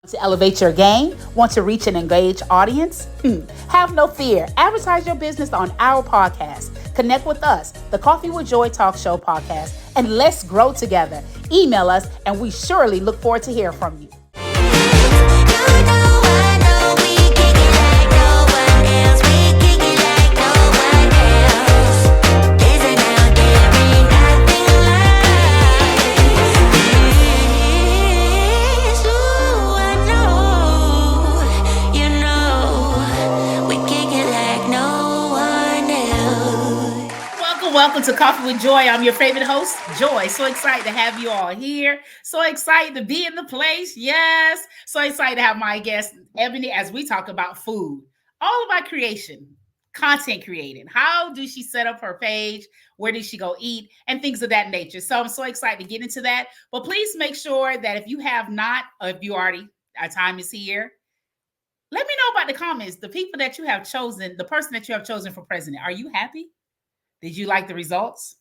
To elevate your game? Want to reach an engaged audience? Have no fear. Advertise your business on our podcast. Connect with us, the Coffee with Joy Talk Show podcast, and let's grow together. Email us, and we surely look forward to hear from you. Welcome to Coffee with Joy. I'm your favorite host, Joy. So excited to have you all here. So excited to be in the place. Yes. So excited to have my guest, Eboni, as we talk about food. All about creation, content creating. How does she set up her page? Where does she go eat? And things of that nature. So I'm so excited to get into that. But please make sure that if you have not, or if you already, our time is here, let me know about the comments. The people that you have chosen, the person that you have chosen for president. Are you happy? Did you like the results?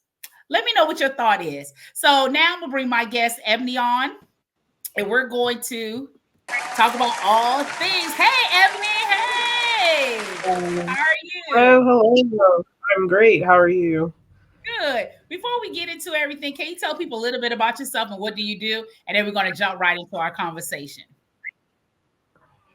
Let me know what your thought is. So now I'm going to bring my guest, Eboni, on, and we're going to talk about all things. Hey, Eboni. Hey. How are you? Hello. I'm great. How are you? Good. Before we get into everything, can you tell people a little bit about yourself and what do you do? And then we're going to jump right into our conversation.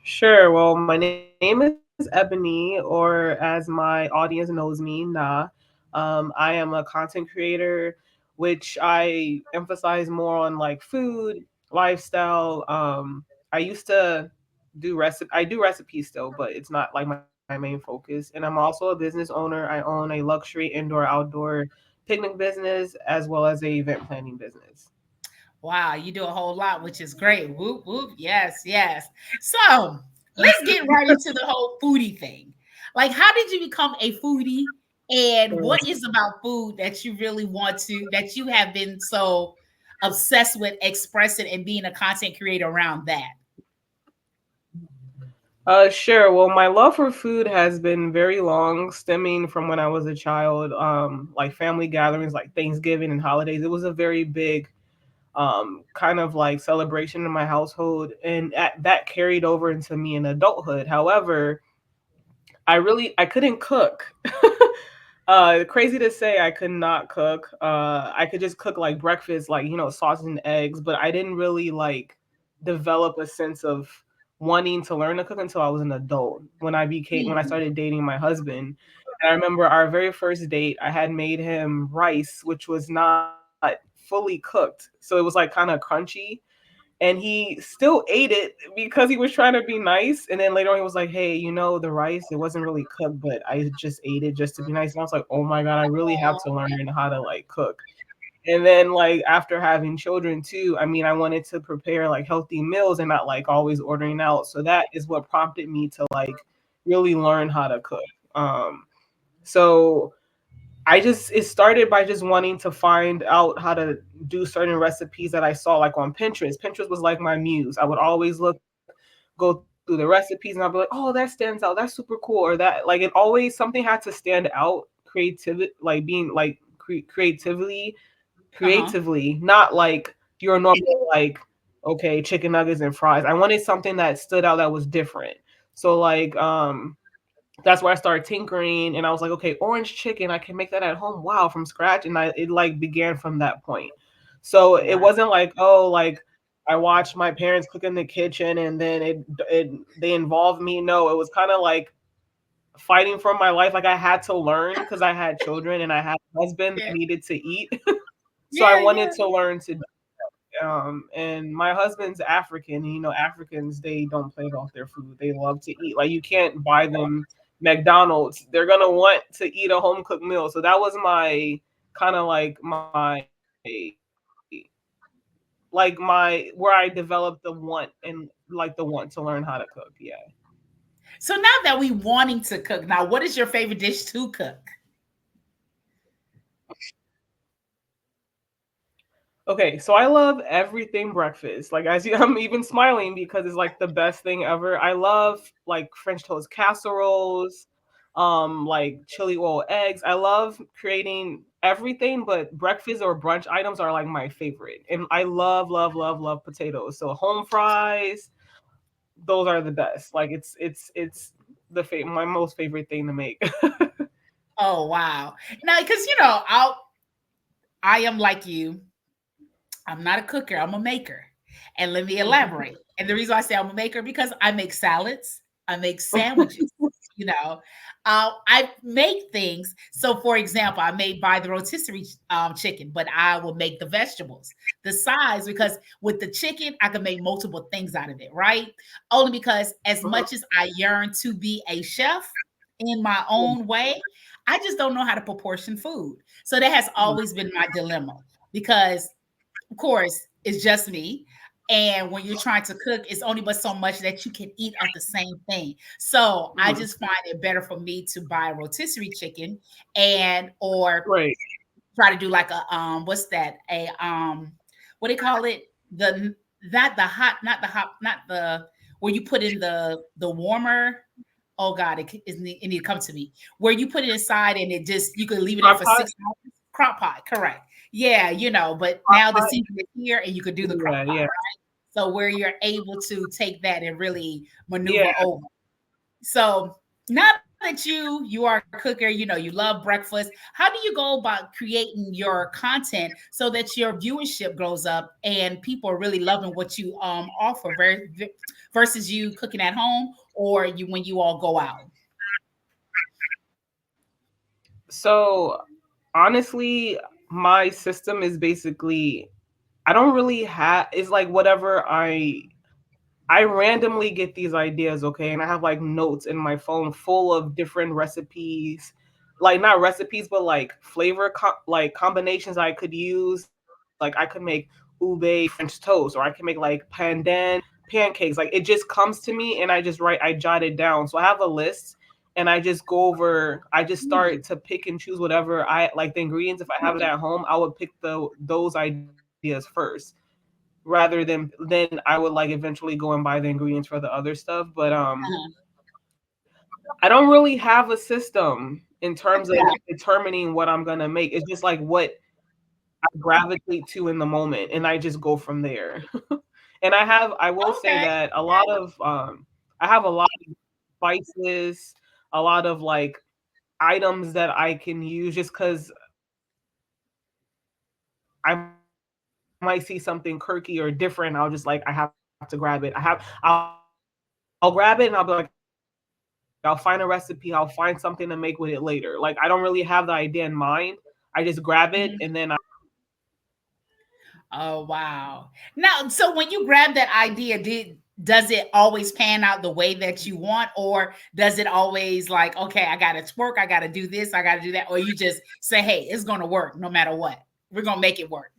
Sure. Well, my name is Ebony, or as my audience knows me, Nah. I am a content creator, which I emphasize more on like food, lifestyle. I used to I do recipes still, but it's not like my main focus. And I'm also a business owner. I own a luxury indoor outdoor picnic business as well as a event planning business. Wow, you do a whole lot, which is great. Whoop, whoop. Yes, yes. So let's get right into the whole foodie thing. Like, how did you become a foodie? And what is about food that you really want to, that you have been so obsessed with expressing and being a content creator around that? Sure. Well, my love for food has been very long, stemming from when I was a child. Like family gatherings, like Thanksgiving and holidays. It was a very big, kind of like celebration in my household, and that carried over into me in adulthood. However, I couldn't cook. Crazy to say, I could not cook. I could just cook like breakfast, like sausage and eggs, but I didn't really like develop a sense of wanting to learn to cook until I was an adult. When I Hmm. started dating my husband, and I remember our very first date, I had made him rice, which was not fully cooked, so it was like kind of crunchy, and he still ate it because he was trying to be nice. And then later on, he was like, "Hey, the rice, it wasn't really cooked, but I just ate it just to be nice." And I was like, "Oh my god, I really have to learn how to like cook." And then like after having children too, I mean, I wanted to prepare like healthy meals and not like always ordering out. So that is what prompted me to like really learn how to cook. So it started by just wanting to find out how to do certain recipes that I saw like on Pinterest. Pinterest was like my muse. I would always go through the recipes and I'd be like, oh, that stands out. That's super cool. Or that, like, it always, something had to stand out creativity, like being like Uh-huh. creatively, not like your normal, like, okay, chicken nuggets and fries. I wanted something that stood out that was different. So like, that's where I started tinkering, and I was like, okay, orange chicken, I can make that at home. Wow, from scratch. And it like began from that point. So it Wow. wasn't like, oh, like I watched my parents cook in the kitchen and then it they involved me. No, it was kind of like fighting for my life. Like I had to learn because I had children and I had a husband that Yeah. needed to eat. So I Yeah, wanted yeah. to learn to and my husband's African. Africans, they don't play about their food. They love to eat. Like you can't buy them McDonald's. They're gonna want to eat a home cooked meal. So that was my kind of like my where I developed the want and like the want to learn how to cook. Yeah. So now that we wanting to cook, now what is your favorite dish to cook? Okay, so I love everything breakfast. Like as you, I'm even smiling because it's like the best thing ever. I love like French toast casseroles, like chili oil eggs. I love creating everything, but breakfast or brunch items are like my favorite. And I love, love, love, love potatoes. So home fries, those are the best. Like it's my most favorite thing to make. Oh wow. Now, because I am like you. I'm not a cooker, I'm a maker. And let me elaborate. And the reason I say I'm a maker because I make salads, I make sandwiches, you know. I make things. So, for example, I may buy the rotisserie chicken, but I will make the vegetables, the sides, because with the chicken, I can make multiple things out of it, right? Only because as much as I yearn to be a chef in my own way, I just don't know how to proportion food. So that has always been my dilemma because of course, it's just me. And when you're trying to cook, it's only but so much that you can eat of the same thing. So I Mhm. just find it better for me to buy a rotisserie chicken and or Right. try to do like a what's that? A what do you call it? The not the hot, not the where you put in the warmer. Oh God, it need to come to me. Where you put it inside and it just you could leave it in Crock for pot. 6 hours. Crock pot, correct. Yeah, but Crock now the pot. season is here and you could do the crock Yeah, pot. yeah, So where you're able to take that and really yeah. maneuver over. So now that you are a cooker, you love breakfast. How do you go about creating your content so that your viewership grows up and people are really loving what you offer versus you cooking at home or you when you all go out? So honestly, my system is basically I don't really have it's like whatever I randomly get these ideas, okay, and I have like notes in my phone full of different recipes, like not recipes, but like like combinations I could use. Like I could make ube French toast, or I can make like pandan pancakes. Like it just comes to me, and I jot it down. So I have a list, and I just go over. I just Mm, start to pick and choose whatever I like the ingredients. If I have it at home, I would pick those ideas first rather than I would like eventually go and buy the ingredients for the other stuff. But uh-huh. I don't really have a system in terms of Okay. determining what I'm gonna make. It's just like what I gravitate to in the moment, and I just go from there. And I will say Okay. that I have a lot of spices, a lot of like items that I can use just because I might see something quirky or different. I'll just like I have to grab it. I'll grab it and I'll be like, I'll find a recipe. I'll find something to make with it later. Like I don't really have the idea in mind. I just grab it and then I just go from there. Mhm. Oh wow. Now, so when you grab that idea, does it always pan out the way that you want, or does it always like, okay, I gotta twerk, I gotta do this, I gotta do that, or you just say, hey, it's gonna work no matter what. We're gonna make it work.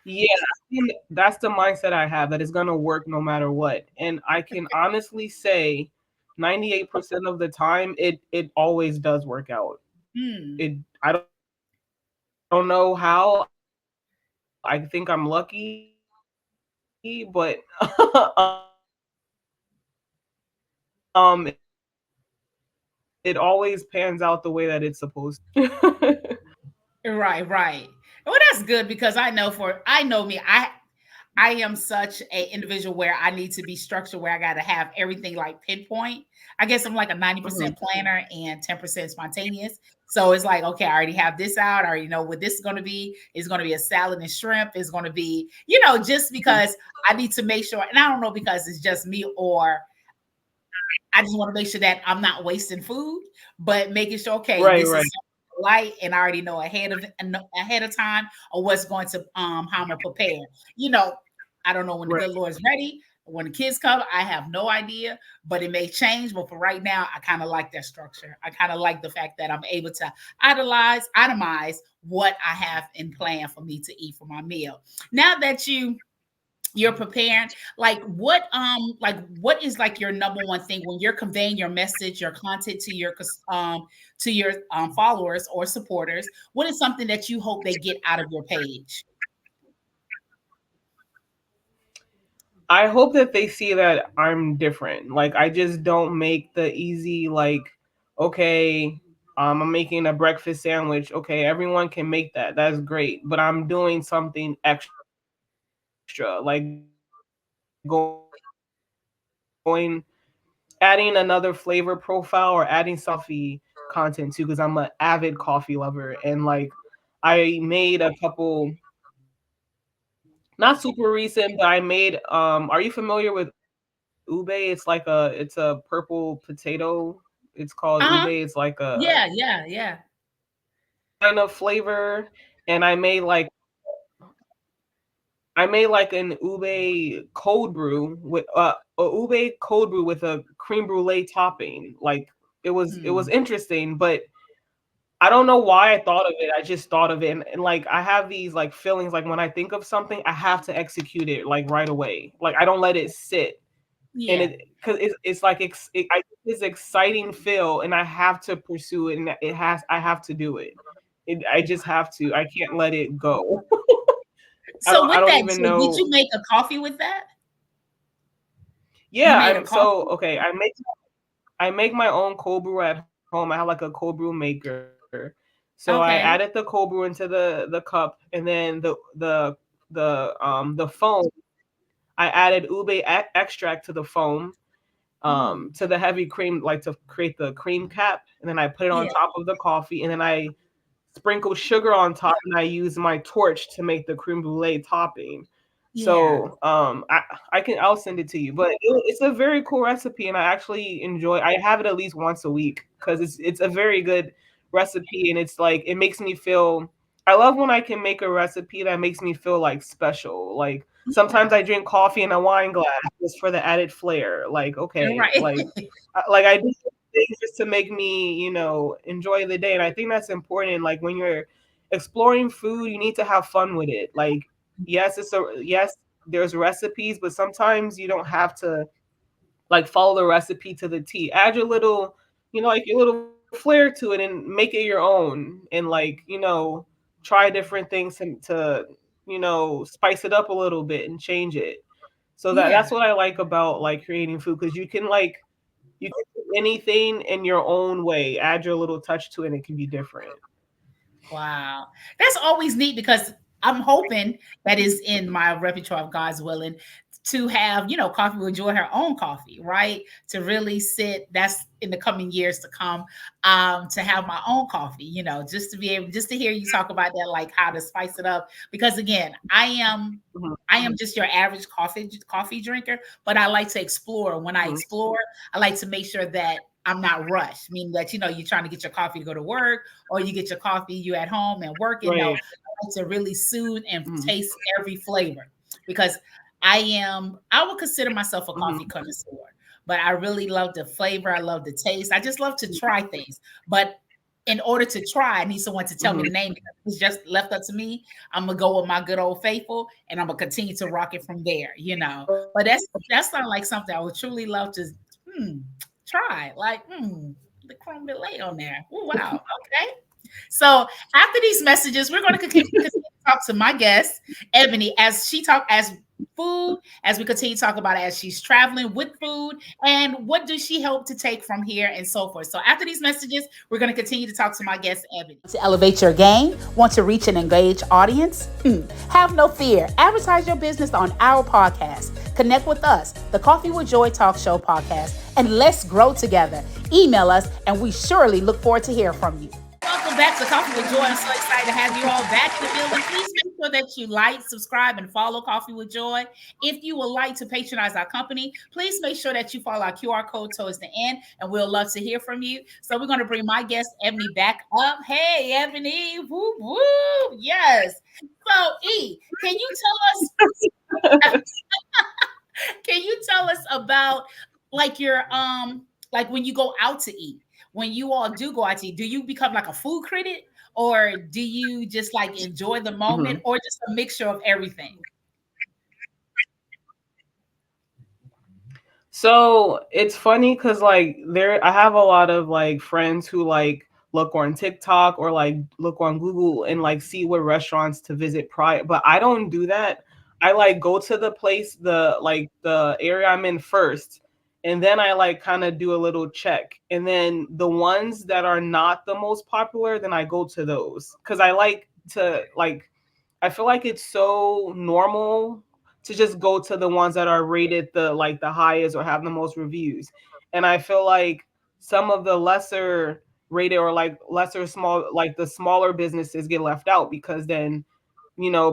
Yeah, and that's the mindset I have that it's gonna work no matter what. And I can honestly say 98% of the time it always does work out. Hmm. It I don't know how. I think I'm lucky, but it always pans out the way that it's supposed to. Right, right. Well, that's good because I know me. I am such a individual where I need to be structured where I got to have everything like pinpoint. I guess I'm like a Mhm. 90% planner and 10% spontaneous. So it's like, okay, I already have this out. I already know what this is going to be. It's going to be a salad and shrimp. It's going to be, just Mhm. because I need to make sure, and I don't know because it's just me or I just want to make sure that I'm not wasting food, but making sure, okay, Right, this right. is light, and I already know ahead of time or what's going to how I'm gonna prepare. You know, I don't know when the Right. good Lord's ready. When the kids come, I have no idea, but it may change. But for right now, I kind of like that structure. I kind of like the fact that I'm able to itemize what I have in plan for me to eat for my meal. Now that you're preparing, what is like your number one thing when you're conveying your message, your content to your followers or supporters? What is something that you hope they get out of your page? I hope that they see that I'm different. Like I just don't make the easy like okay, I'm making a breakfast sandwich. Okay, everyone can make that. That's great, but I'm doing something extra. Like there's adding another flavor profile or adding some coffee content too, because I'm an avid coffee lover. And like I made a couple, not super recent, but I made are you familiar with ube? It's a purple potato. It's called ube. It's like Uh-huh. a Yeah, yeah, yeah. kind of flavor. And I made like an ube cold brew with a ube cold brew with a cream brulee topping. Like it was Hmm. interesting, but I don't know why I thought of it. I just thought of it, and like I have these like feelings like when I think of something, I have to execute it like right away. Like I don't let it sit, and Yeah. it's like I get this exciting feel, and I have to pursue it, and I have to do it. I just have to. I can't let it go. So I with don't that, even so did know. you make a coffee with that? You Yeah, made a I'm so coffee? okay. I make my own cold brew at home. I have like a cold brew maker. So I added the cold Okay. brew into the cup, and then the foam. I added extract to the foam, Hmm. to the heavy cream, like to create the cream cap, and then I put it on Yeah, top of the coffee, and then I sprinkle sugar on top, and I use my torch to make the creme brulee topping. yeah, So I'll send it to you, but it's a very cool recipe, and I actually enjoy. I have it at least once a week because it's a very good recipe, and it's like it makes me feel. I love when I can make a recipe that makes me feel like special. Like sometimes yeah. I drink coffee in a wine glass just for the added flair. Like You're okay, right. like I do things just to make me, enjoy the day. And I think that's important. Like when you're exploring food, you need to have fun with it. Like, yes, there's recipes, but sometimes you don't have to like follow the recipe to the T. Add your little, like your little flair to it and make it your own. And like, try different things to spice it up a little bit and change it. So that's Yeah. what I like about like creating food, because you can do anything in your own way. Add your little touch to it, and it can be different. Wow. That's always neat because I'm hoping that is in my repertoire of God's willing to have, Coffee will enjoy her own coffee, right? To really sit, that's in the coming years to come, to have my own coffee, just to be able, just to hear you talk about that, like how to spice it up. Because again, I am just your average coffee drinker, but I like to explore. When I Mhm. explore, I like to make sure that I'm not rushed, meaning that you're trying to get your coffee to go to work, or you get your coffee, you at home and working. No, Right. I like to really soothe and Mhm. taste every flavor because I would consider myself a coffee Mhm. connoisseur, but I really love the flavor. I love the taste. I just love to try things. But in order to try, I need someone to tell me Mhm. the name. Because it's just left up to me. I'm gonna go with my good old faithful, and I'm gonna continue to rock it from there. But that's not like something I would truly love to hmm, try. Like the creme brulee on there. Oh wow, okay. So after these messages, we're going to continue to talk to my guest, Ebony, as she talk as food, as we continue to talk about it, as she's traveling with food, and what does she hope to take from here and so forth. So after these messages, we're going to continue to talk to my guest, Ebony. To elevate your game, want to reach an engaged audience? Have no fear. Advertise your business on our podcast. Connect with us, the Coffee with Joy Talk Show podcast, and let's grow together. Email us, and we surely look forward to hear from you. Welcome back to Coffee with Joy. I'm so excited to have you all back in the building. Please make sure that you like, subscribe, and follow Coffee with Joy. If you would like to patronize our company, please make sure that you follow our QR code towards the end, and we'll love to hear from you. So we're going to bring my guest, Ebony, back up. Hey, Ebony. Woo, woo. Yes. So, can you tell us can you tell us about like your like when you go out to eat, when you all do go out to eat, do you become like a food critic, or do you just like enjoy the moment, Mhm. or just a mixture of everything? So it's funny because like I have a lot of like friends who like look on TikTok or like look on Google and like see what restaurants to visit prior, but I don't do that. I like go to the place, the area I'm in first, and then I like kind of do a little check, and then the ones that are not the most popular, then I go to those because I like to like I feel like it's so normal. to just go to the ones that are rated the highest or have the most reviews. And I feel like some of the lesser rated or like lesser small like the smaller businesses get left out because then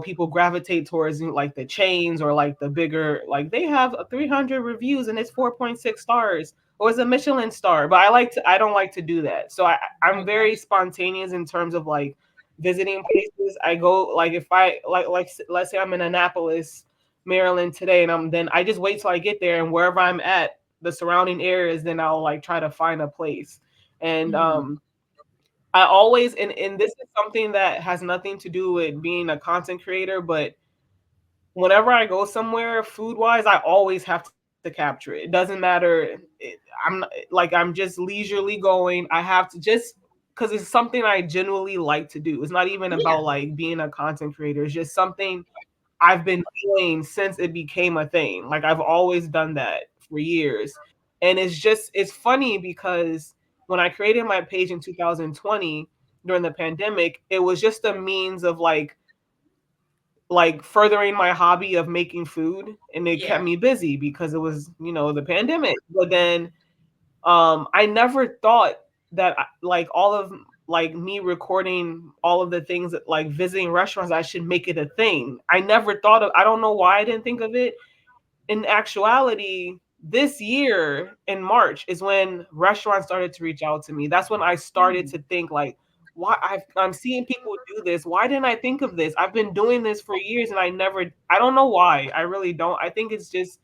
people gravitate towards like the chains or like the bigger, like they have 300 reviews and it's 4.6 stars or it's a Michelin star. But I don't like to do that. So I'm Okay. very spontaneous in terms of like visiting places. I go like if I like let's say I'm in Annapolis, Maryland today, and then I just wait till I get there and wherever I'm at, the surrounding areas, then I'll like try to find a place. And Mm, I always and this is something that has nothing to do with being a content creator, but whenever I go somewhere food wise, I always have to capture it. It doesn't matter. I'm just leisurely going. I have to just because it's something I genuinely like to do. It's not even yeah. about like being a content creator. It's just something I've been doing since it became a thing. Like I've always done that for years. And it's funny because when I created my page in 2020 during the pandemic, it was just a means of like furthering my hobby of making food, and it kept Yeah. me busy because it was, the pandemic. But then I never thought that like all of like me recording all of the things that like visiting restaurants, I should make it a thing. I don't know why I didn't think of it. In actuality, this year in March is when restaurants started to reach out to me. That's when I started Mm, to think like, why I'm seeing people do this. Why didn't I think of this? I've been doing this for years and I don't know why. I really don't. I think it's just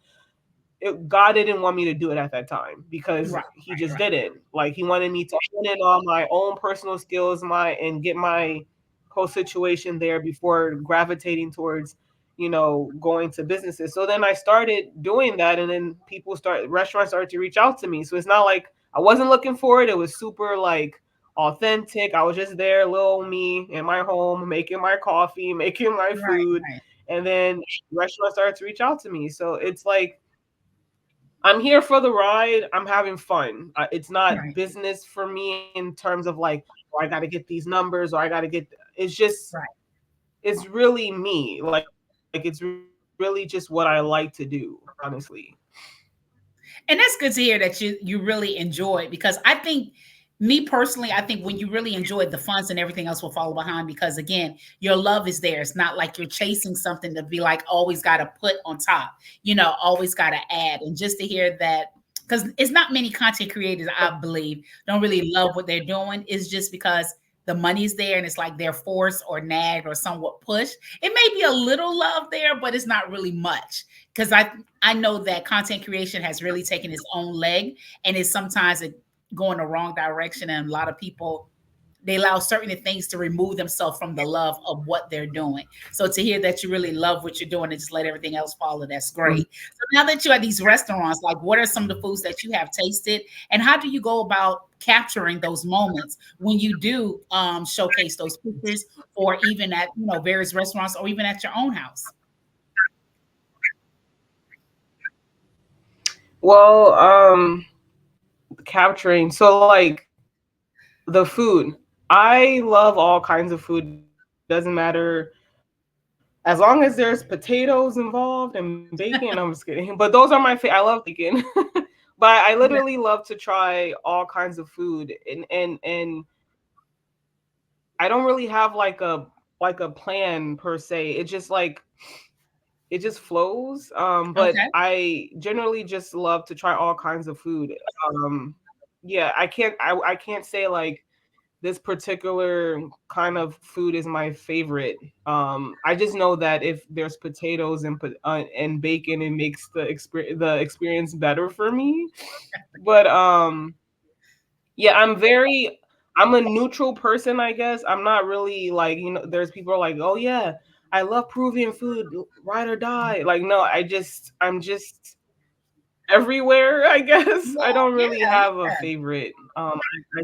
God didn't want me to do it at that time because right. he just didn't. Like he wanted me to hone in on my own personal skills, and get my whole situation there before gravitating towards, going to businesses. So then I started doing that, and then restaurants started to reach out to me. So it's not like I wasn't looking for it. It was super like authentic. I was just there, little me in my home, making my coffee, making my Right. food, Right. and then restaurants started to reach out to me. So it's like I'm here for the ride. I'm having fun. It's not Right. business for me in terms of like, oh, I got to get these numbers or I got to get. It's just, Right. it's really me. Like, it's really just what I like to do, honestly. And that's good to hear that you really enjoy it, because I think, me personally, I think when you really enjoy it, the funds and everything else will follow behind, because again, your love is there. It's not like you're chasing something to be like always got to put on top, always got to add. And just to hear that, because it's not many content creators, I believe, don't really love what they're doing, is just because the money's there and it's like they're forced or nagged or somewhat pushed. It may be a little love there, but it's not really much, because I know that content creation has really taken its own leg, and it's sometimes it going the wrong direction, and a lot of people, they allow certain things to remove themselves from the love of what they're doing. So to hear that you really love what you're doing and just let everything else follow, that's great. So now that you're at these restaurants, like what are some of the foods that you have tasted, and how do you go about capturing those moments when you do showcase those pictures, or even at various restaurants, or even at your own house? Well, capturing. So like the food. I love all kinds of food. Doesn't matter as long as there's potatoes involved and bacon. I'm just kidding. But those are my favorite. I love bacon. But I literally love to try all kinds of food, and I don't really have like a plan per se. It just like it just flows. But Okay. I generally just love to try all kinds of food. Um, yeah, I can't say like this particular kind of food is my favorite. I just know that if there's potatoes and bacon, it makes the experience better for me. But yeah, I'm a neutral person, I guess. I'm not really like, there's people are like, "Oh yeah, I love Peruvian food, ride or die." Like no, I'm just everywhere, I guess. Yeah, I don't really yeah, have a yeah. favorite. I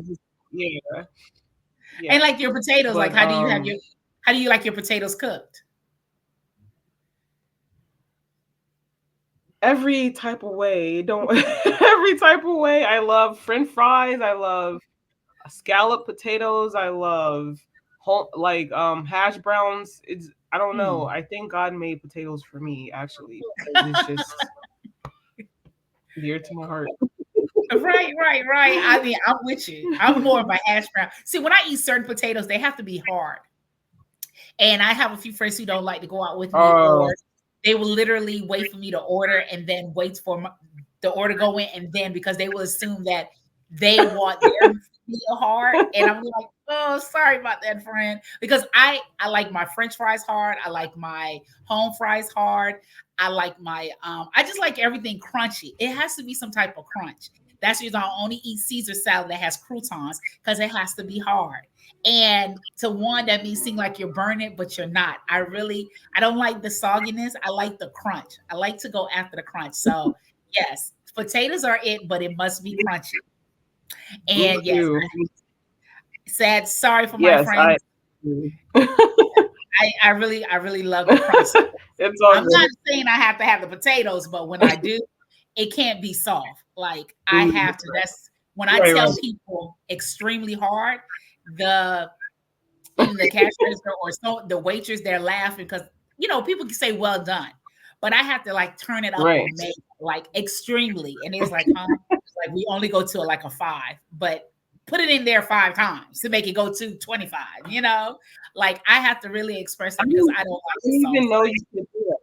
just yeah, And yeah. like your potatoes, like But how do you like your potatoes cooked? every type of way, don't every type of way. I love French fries. I love scalloped potatoes. I love whole like hash browns. I don't know. Mm. I think God made potatoes for me actually because it's just dear to my heart. Right, right, right. I mean, I'm with you. I'm more of a hash brown. See, when I eat certain potatoes, they have to be hard. And I have a few friends who don't like to go out with me, Oh, or they will literally wait for me to order and then wait for the order to go in, and then because they will assume that they want their meal hard, and I'm like, oh, sorry about that, friend, because I like my French fries hard, I like my home fries hard, I like my I just like everything crunchy. It has to be some type of crunch. That's the reason I only eat Caesar salad that has croutons because it has to be hard. And to one, that may seem like you're burning, but you're not. I don't like the sogginess. I like the crunch. I like to go after the crunch. So yes, potatoes are it, but it must be crunchy. me And yes, too. sad. Sorry for my Yes, friends. I really love the crunch. it's all I'm not good. saying I have to have the potatoes, but when I do, it can't be soft. Like I Mhm. have to. That's when I Right, tell right, people extremely hard. The Even the cash register or so the waitress, they're laughing because people can say well done, but I have to like turn it up right. on me like extremely, and it's like, huh? Like we only go to like a 5, but put it in there 5 times to make it go to 25. Like I have to really express I it because didn't, I don't I like the didn't sauce. even know you could do that.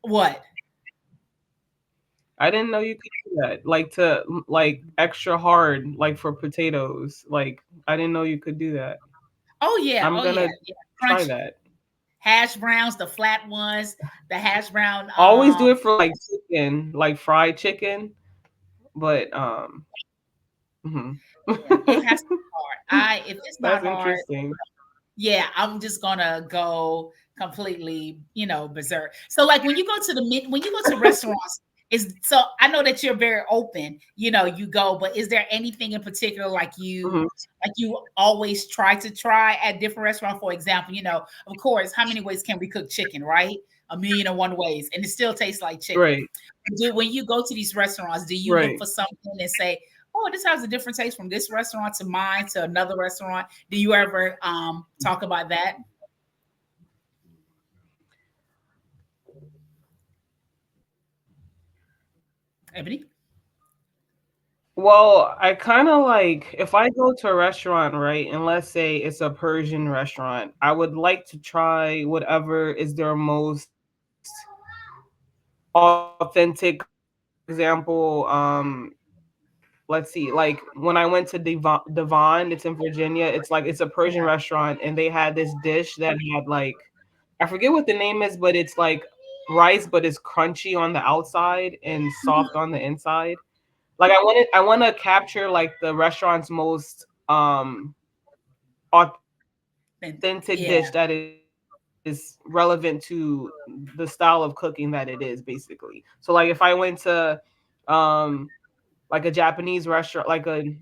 What? I didn't know you could do that. Like to like extra hard, like for potatoes. Like I didn't know you could do that. Oh yeah, I'm oh yeah, gonna yeah. try Crunchy that. hash browns, the flat ones, the hash brown. Always do it for like chicken, like fried chicken, but mhm. Yeah, it has to be hard. I If it's not That's hard, interesting. yeah, I'm just gonna go completely, berserk. So like when you go to restaurants, is so I know that you're very open, you go, but is there anything in particular Mhm. like you always try at different restaurants? For example, of course, how many ways can we cook chicken, right? A million and one ways, and it still tastes like chicken. Right, When you go to these restaurants, do you look right. for something and say, "Oh, this has a different taste from this restaurant to mine to another restaurant"? Do you ever talk about that, Ebony? Well, I kind of like if I go to a restaurant, right, and let's say it's a Persian restaurant, I would like to try whatever is their most authentic. Example, let's see, like when I went to Devon, it's in Virginia. It's a Persian Yeah. restaurant, and they had this dish that had like I forget what the name is, but it's like rice, but it's crunchy on the outside and Mhm. soft on the inside. Like I want to capture like the restaurant's most authentic dish that And is yeah. relevant to the style of cooking that it is basically. So like if I went to um like a Japanese restaurant, like a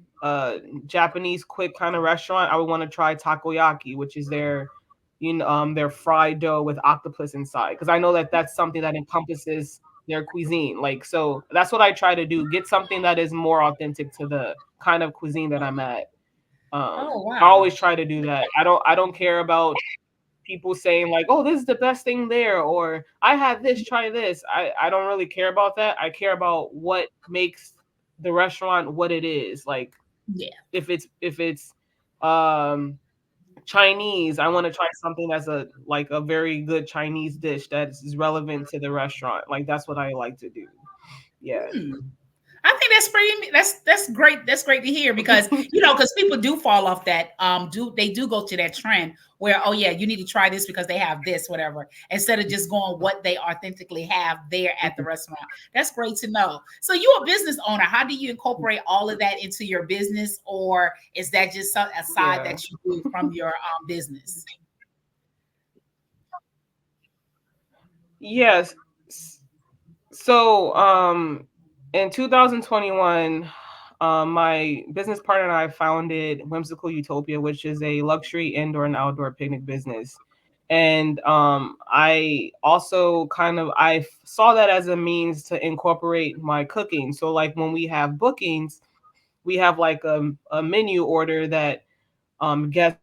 Japanese quick kind of restaurant, I would want to try takoyaki, which is their fried dough with octopus inside, because I know that that's something that encompasses their cuisine. Like so, that's what I try to do: get something that is more authentic to the kind of cuisine that I'm at. Oh I wow. always try to do that. I don't care about people saying like, "Oh, this is the best thing there," or "I had this, try this." I don't really care about that. I care about what makes the restaurant what it is. Like Yeah. if it's um Chinese, I want to try something that's a very good Chinese dish that is relevant to the restaurant. Like that's what I like to do. Yeah. Hmm. I think that's great. That's great to hear because because people do fall off that do go to that trend where, oh yeah, you need to try this because they have this, whatever, instead of just going what they authentically have there at the restaurant. That's great to know. So you're a business owner. How do you incorporate all of that into your business, or is that just a side Yeah. that you do from your business? Yes. So, in 2021, my business partner and I founded Whimsical Utopia, which is a luxury indoor and outdoor picnic business. And I also saw that as a means to incorporate my cooking. So, like when we have bookings, we have like a menu order that guests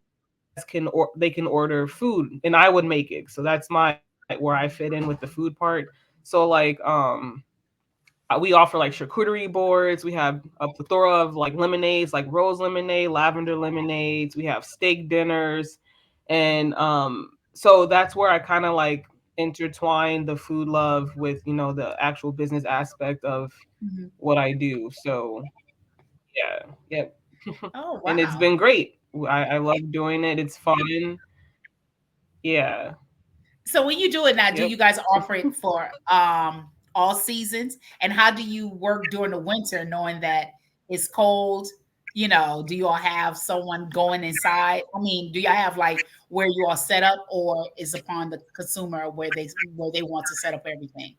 can or they can order food and I would make it. So that's my where I fit in with the food part. So like we offer like charcuterie boards. We have a plethora of like lemonades, like rose lemonade, lavender lemonades. We have steak dinners, and so that's where I kind of like intertwine the food love with the actual business aspect of Mhm. what I do. So yeah, yep, Oh, and it's wow. been great. I love doing it. It's fun. Yeah. So when you do it now, do Yep. you guys offer it for all seasons? And how do you work during the winter knowing that it's cold? You know, do you all have someone going inside? I mean, do y'all have like where you all set up, or is upon the consumer where they want to set up everything?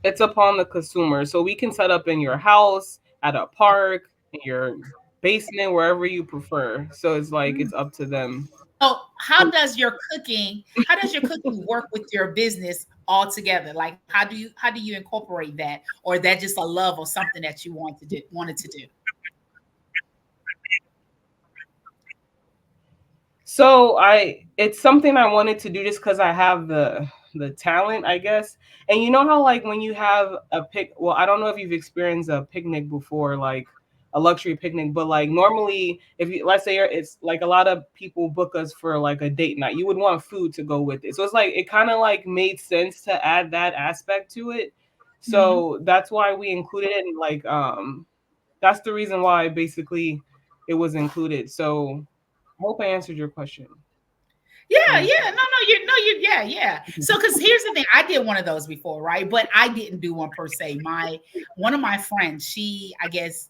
It's upon the consumer. So we can set up in your house, at a park, in your basement, wherever you prefer. So it's like Mm. it's up to them. So how does your cooking work with your business all together? Like how do you incorporate that? Or is that just a love or something that you wanted to do? So it's something I wanted to do just because I have the talent, I guess. And you know how like when you have well, I don't know if you've experienced a picnic before, like a luxury picnic, but like normally if you let's say it's like a lot of people book us for like a date night, you would want food to go with it. So it's like it kind of like made sense to add that aspect to it. Mhm. So that's why we included it, and like that's the reason why basically it was included. So I hope I answered your question. Yeah, Let me yeah. see. Yeah, yeah. So, because here's the thing, I did one of those before, right? But I didn't do one per se. One of my friends, I guess,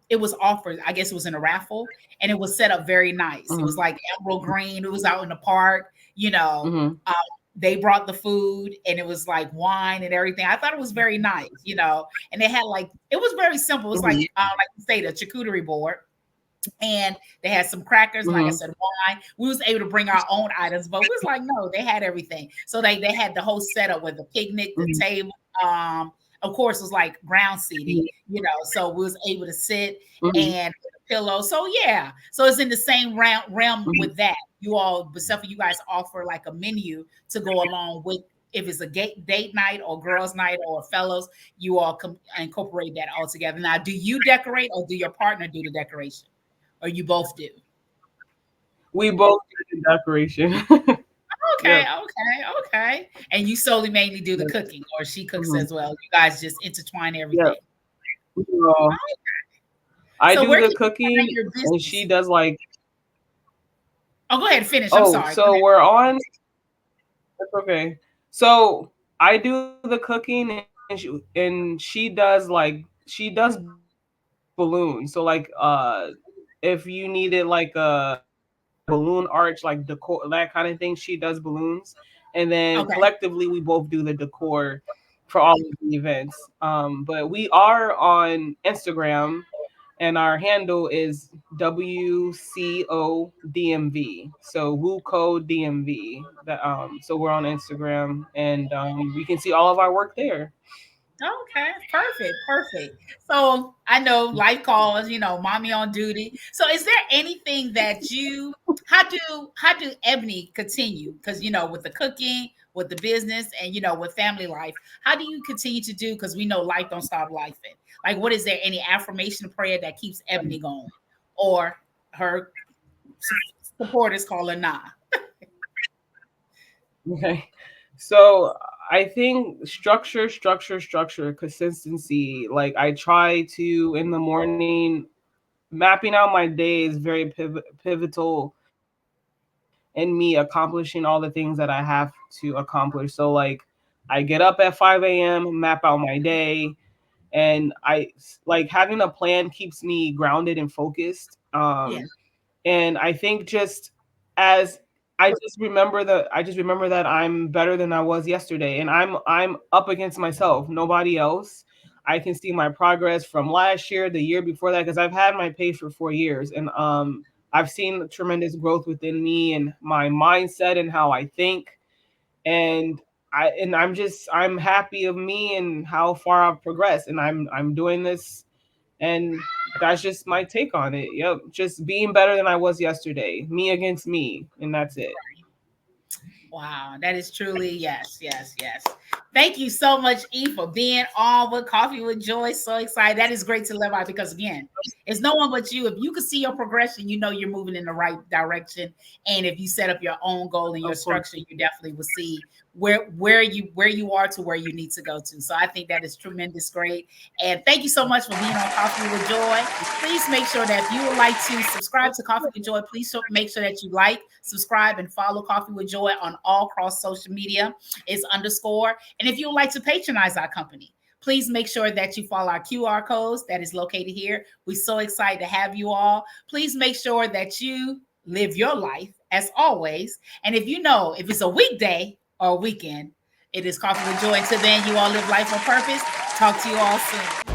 it was offered. I guess it was in a raffle, and it was set up very nice. It was Mhm, like emerald green. It was out in the park. You know, mhm, um, they brought the food, and it was like wine and everything. I thought it was very nice. And they had like it was very simple. It was mhm, like you say, the charcuterie board, and they had some crackers, like I mhm, said, wine. We was able to bring our own items, but we was like, no, they had everything. So they had the whole setup with the picnic, the mhm, table. Of course, it was like ground seating, mhm, so we was able to sit mhm, and pillow. So yeah, so it's in the same realm mhm. with that. You all, but stuff you guys offer like a menu to go along with. If it's a date night or girls' night or fellows, you all incorporate that all together. Now, do you decorate or do your partner do the decoration? Or you both do? We both did the decoration. Okay, Yep. okay. And you solely mainly do the Yep. cooking, or she cooks Mhm. as well? You guys just intertwine Yep. everything. So I So do where the can you find cooking your and she business? does like Oh, go ahead, finish. I'm oh, sorry. Go so ahead. we're on it's okay. So I do the cooking and she does balloons. So like if you needed like a balloon arch, like decor, that kind of thing, she does balloons. And then Okay, collectively, we both do the decor for all of the events. But we are on Instagram, and our handle is WCO DMV. So WUCO DMV. So we're on Instagram, and we can see all of our work there. okay, perfect. So I know life calls, mommy on duty. So is there anything that how do Ebony continue? Because with the cooking, with the business, and with family life, how do you continue to do? Because we know life don't stop life. Like, what is there any affirmation prayer that keeps Ebony going, or her su- supporters call her Nah? Okay. So I think structure, consistency. Like I try to in the morning, mapping out my day is very pivotal in me accomplishing all the things that I have to accomplish. So like I get up at 5 a.m., map out my day, and I like having a plan keeps me grounded and focused. Yeah, And I think just as I just remember that I'm better than I was yesterday, and I'm up against myself, nobody else. I can see my progress from last year, the year before that, because I've had my page for 4 years, and I've seen tremendous growth within me and my mindset and how I think, and I'm happy of me and how far I've progressed, and I'm doing this And that's just my take on it. Yep, just being better than I was yesterday, me against me, and that's it. Wow, that is truly yes, yes, yes. Thank you so much, E, for being on with Coffee with Joy. So excited. That is great to live out because again, it's no one but you. If you can see your progression, you know you're moving in the right direction. And if you set up your own goal and your Of course. structure, you definitely will see where you are to where you need to go to. So I think that is tremendous, great. And thank you so much for being on Coffee with Joy. Please make sure that if you would like to subscribe to Coffee with Joy, please make sure that you like, subscribe, and follow Coffee with Joy on all cross social media. It's underscore. And if you would like to patronize our company, please make sure that you follow our QR codes that is located here. We're so excited to have you all. Please make sure that you live your life as always. And if you know, if it's a weekday or a weekend, it is Coffee with Joy. Until then, you all live life on purpose. Talk to you all soon.